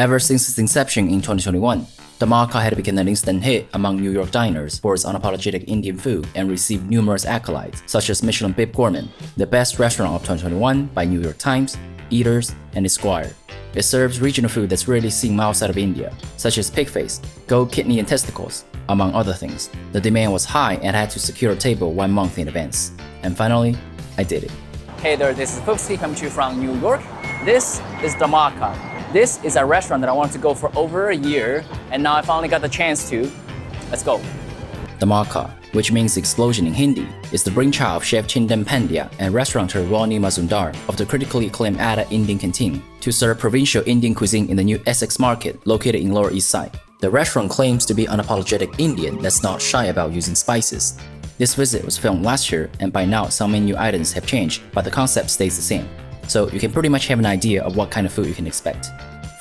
Ever since its inception in 2021, Dhamaka had become an instant hit among New York diners for its unapologetic Indian food and received numerous accolades, such as Michelin Bib Gourmand, the best restaurant of 2021 by New York Times, Eaters, and Esquire. It serves regional food that's rarely seen outside of India, such as pig face, goat kidney and testicles, among other things. The demand was high and I had to secure a table 1 month in advance. And finally, I did it. Hey there, this is Papdi coming to you from New York. This is Dhamaka. This is a restaurant that I wanted to go for over a year, and now I finally got the chance to. Let's go. Dhamaka, which means explosion in Hindi, is the brainchild of chef Chintan Pandya and restaurateur Ronnie Mazumdar of the critically acclaimed Adda Indian Canteen to serve provincial Indian cuisine in the new Essex market located in Lower East Side. The restaurant claims to be unapologetic Indian that's not shy about using spices. This visit was filmed last year, and by now some menu items have changed, but the concept stays the same. So you can pretty much have an idea of what kind of food you can expect.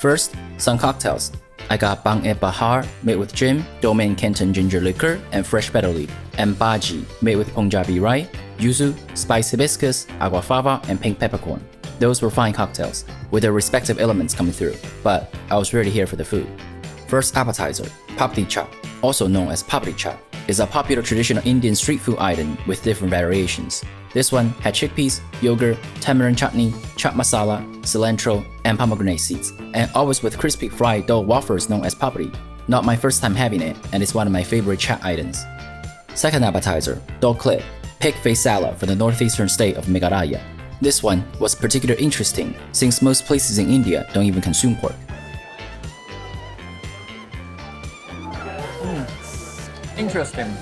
First, some cocktails. I got Bang-e-Bahar made with gin, Domain Canton ginger liquor, and fresh betel leaf, and Bhaji made with Punjabi rye, yuzu, spiced hibiscus, aguafava, and pink peppercorn. Those were fine cocktails, with their respective elements coming through, but I was really here for the food. First appetizer, Papdi Chaat, also known as Papdi Chaat, is a popular traditional Indian street food item with different variations. This one had chickpeas, yogurt, tamarind chutney, chaat masala, cilantro, and pomegranate seeds, and always with crispy fried dough wafers known as papdi. Not my first time having it, and it's one of my favorite chaat items. Second appetizer, Doh Khleh, pig face salad from the northeastern state of Meghalaya. This one was particularly interesting since most places in India don't even consume pork. Interesting.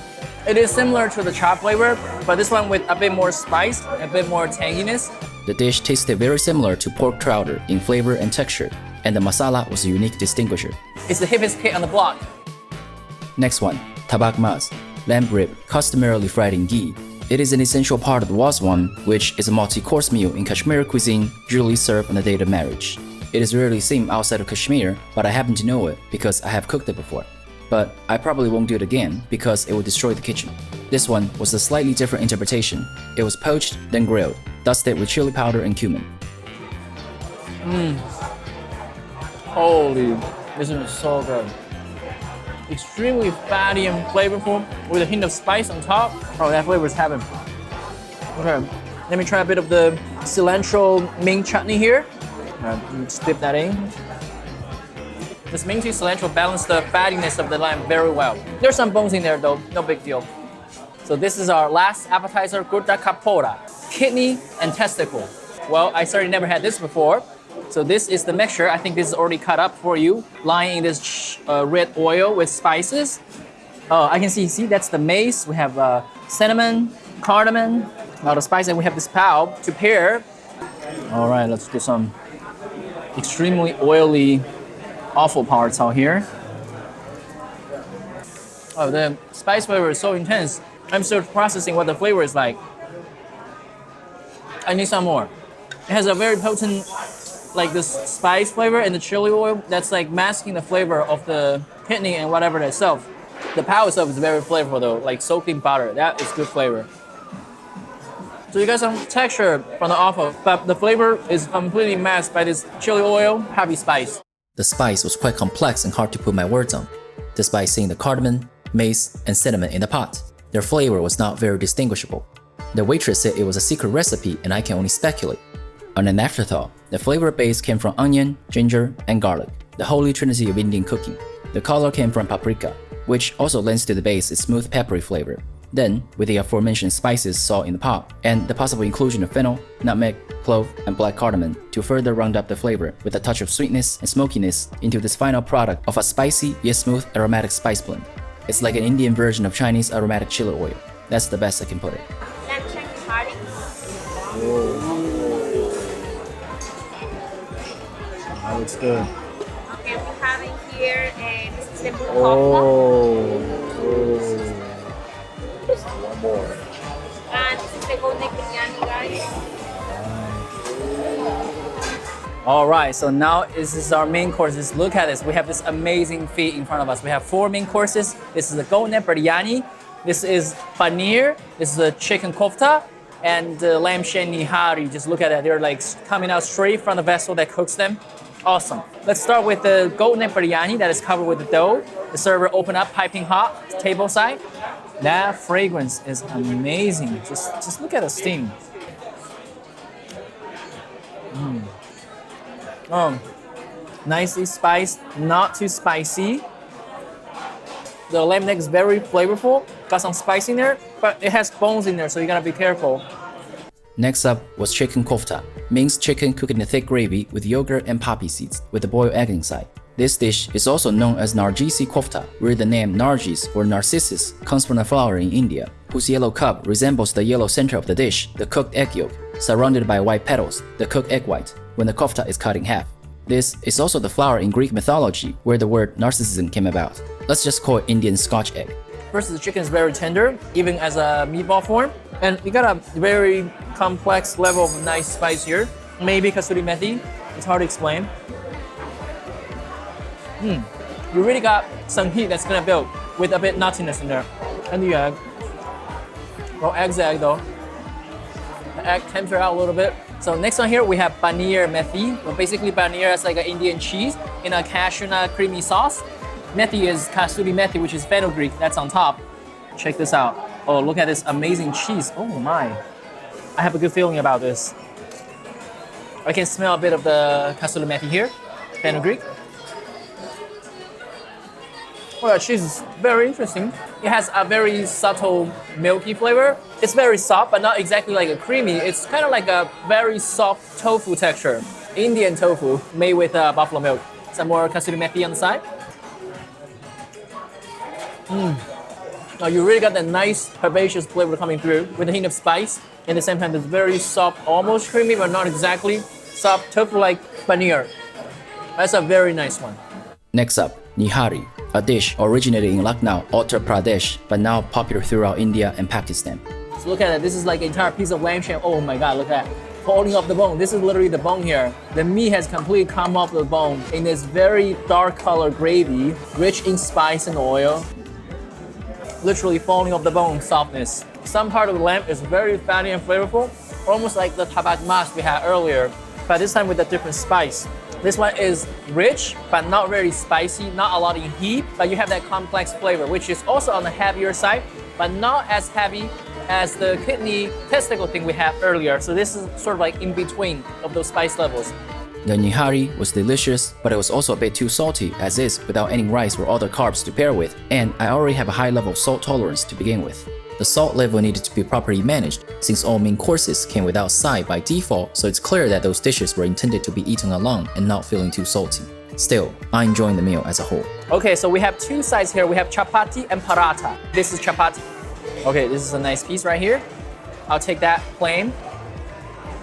It is similar to the chaat flavor, but this one with a bit more spice, a bit more tanginess. The dish tasted very similar to pork chowder in flavor and texture, and the masala was a unique distinguisher. It's the hippest hit on the block. Next one, Tabak Maaz, lamb rib customarily fried in ghee. It is an essential part of the waswan, which is a multi-course meal in Kashmiri cuisine usually served on the date of marriage. It is rarely seen outside of Kashmir, but I happen to know it because I have cooked it before. But I probably won't do it again because it will destroy the kitchen. This one was a slightly different interpretation. It was poached, then grilled, dusted with chili powder and cumin. Holy, this is so good. Extremely fatty and flavorful with a hint of spice on top. Oh, that flavor is heaven. Okay, let me try a bit of the cilantro mint chutney here. Just dip that in. This minty cilantro balanced the fattiness of the lamb very well. There's some bones in there though, no big deal. So this is our last appetizer, Gurda Kappora, kidney and testicle. Well, I certainly never had this before. So this is the mixture. I think this is already cut up for you, lying in this red oil with spices. I can see, that's the mace. We have cinnamon, cardamom, a lot of spice, and we have this pao to pair. All right, let's do some extremely oily awful parts out here. Oh, the spice flavor is so intense. I'm still processing what the flavor is like. I need some more. It has a very potent, like this spice flavor and the chili oil that's like masking the flavor of the kidney and whatever itself. The pao itself is very flavorful though, like soaked in butter. That is good flavor. So you got some texture from the offal, but the flavor is completely masked by this chili oil, heavy spice. The spice was quite complex and hard to put my words on. Despite seeing the cardamom, mace, and cinnamon in the pot, their flavor was not very distinguishable. The waitress said it was a secret recipe and I can only speculate. On an afterthought, the flavor base came from onion, ginger, and garlic, the holy trinity of Indian cooking. The color came from paprika, which also lends to the base its smooth peppery flavor. Then, with the aforementioned spices salt in the pot, and the possible inclusion of fennel, nutmeg, clove, and black cardamom to further round up the flavor with a touch of sweetness and smokiness into this final product of a spicy yet smooth aromatic spice blend. It's like an Indian version of Chinese aromatic chili oil. That's the best I can put it. Nihari. That looks good. Okay, we have in here this is the Murgh Kofta. One more. And this is the golden biryani, guys. All right, so now this is our main courses. Look at this. We have this amazing feast in front of us. We have 4 main courses. This is the golden biryani. This is paneer. This is the chicken kofta. And the lamb shan nihari. Just look at it. They're like coming out straight from the vessel that cooks them. Awesome. Let's start with the golden biryani that is covered with the dough. The server open up, piping hot, table side. That fragrance is amazing. Just look at the steam. Nicely spiced, not too spicy. The lamb neck is very flavorful. Got some spice in there, but it has bones in there, so you gotta be careful. Next up was chicken kofta, minced chicken cooked in a thick gravy with yogurt and poppy seeds, with a boiled egg inside. This dish is also known as Nargisi kofta, where the name Nargis or Narcissus comes from a flower in India, whose yellow cup resembles the yellow center of the dish, the cooked egg yolk, surrounded by white petals, the cooked egg white, when the kofta is cut in half. This is also the flower in Greek mythology, where the word narcissism came about. Let's just call it Indian Scotch egg. First, the chicken is very tender, even as a meatball form. And you got a very complex level of nice spice here. Maybe kasuri methi, it's hard to explain. You really got some heat that's gonna build with a bit nuttiness in there. And the egg. Well, egg's egg though. The egg tempers out a little bit. So next one here, we have Paneer Methi. Well, basically Paneer is like an Indian cheese in a cashew nut creamy sauce. Methi is kasuri methi, which is fenugreek, that's on top. Check this out. Oh, look at this amazing cheese. Oh my. I have a good feeling about this. I can smell a bit of the kasuri methi here, fenugreek. Well, the cheese is very interesting. It has a very subtle milky flavor. It's very soft, but not exactly like a creamy. It's kind of like a very soft tofu texture. Indian tofu made with buffalo milk. Some more kasuri methi on the side. Now you really got that nice herbaceous flavor coming through with a hint of spice. At the same time, it's very soft, almost creamy, but not exactly soft tofu-like paneer. That's a very nice one. Next up, Nihari, a dish originated in Lucknow, Uttar Pradesh, but now popular throughout India and Pakistan. So look at it. This is like an entire piece of lamb shank. Oh my God, look at that. Holding up the bone. This is literally the bone here. The meat has completely come off the bone in this very dark color gravy, rich in spice and oil. Literally falling off the bone softness. Some part of the lamb is very fatty and flavorful, almost like the Tabak Maaz we had earlier, but this time with a different spice. This one is rich, but not very spicy, not a lot of heat, but you have that complex flavor, which is also on the heavier side, but not as heavy as the kidney testicle thing we had earlier. So this is sort of like in between of those spice levels. The nihari was delicious, but it was also a bit too salty as is without any rice or other carbs to pair with, and I already have a high level of salt tolerance to begin with. The salt level needed to be properly managed since all main courses came without side by default, so it's clear that those dishes were intended to be eaten alone and not feeling too salty. Still, I'm enjoying the meal as a whole. Okay, so we have two sides here. We have chapati and paratha. This is chapati. Okay, this is a nice piece right here. I'll take that plain.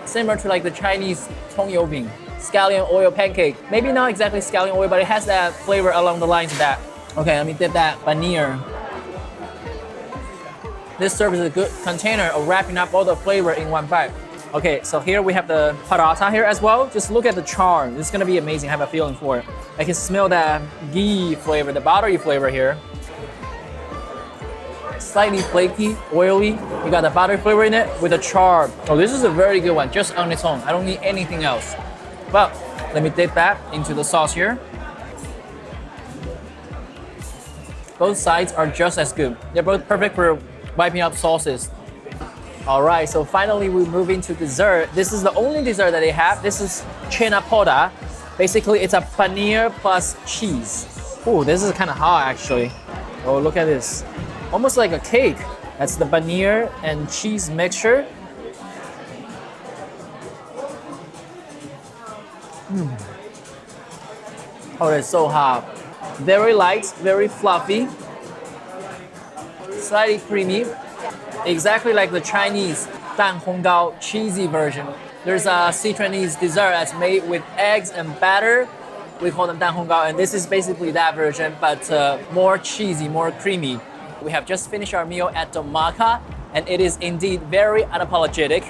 Similar to like the Chinese tongyobing, scallion oil pancake. Maybe not exactly scallion oil, but it has that flavor along the lines of that. Okay, let me dip that paneer. This serves as a good container of wrapping up all the flavor in one bite. Okay, so here we have the paratha here as well. Just look at the char. This is gonna be amazing. I have a feeling for it. I can smell that ghee flavor, the buttery flavor here. Slightly flaky, oily. You got the butter flavor in it with the char. Oh, this is a very good one, just on its own. I don't need anything else. But let me dip that into the sauce here. Both sides are just as good. They're both perfect for wiping out sauces. All right, so finally we move into dessert. This is the only dessert that they have. This is Chhena Poda. Basically, it's a paneer plus cheese. Oh, this is kind of hot actually. Oh, look at this. Almost like a cake. That's the paneer and cheese mixture. Oh, it's so hot. Very light, very fluffy. Slightly creamy. Exactly like the Chinese dan hong gao cheesy version. There's a Sichuanese dessert that's made with eggs and batter. We call them dan hong gao, and this is basically that version, but more cheesy, more creamy. We have just finished our meal at Dhamaka, and it is indeed very unapologetic.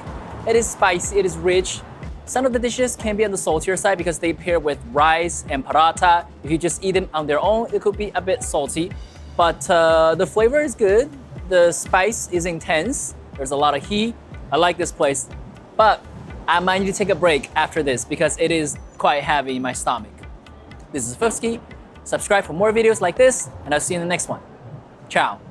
It is spicy, it is rich. Some of the dishes can be on the saltier side because they pair with rice and paratha. If you just eat them on their own, it could be a bit salty. But the flavor is good. The spice is intense. There's a lot of heat. I like this place. But I might need to take a break after this because it is quite heavy in my stomach. This is Fufsky. Subscribe for more videos like this, and I'll see you in the next one. Ciao.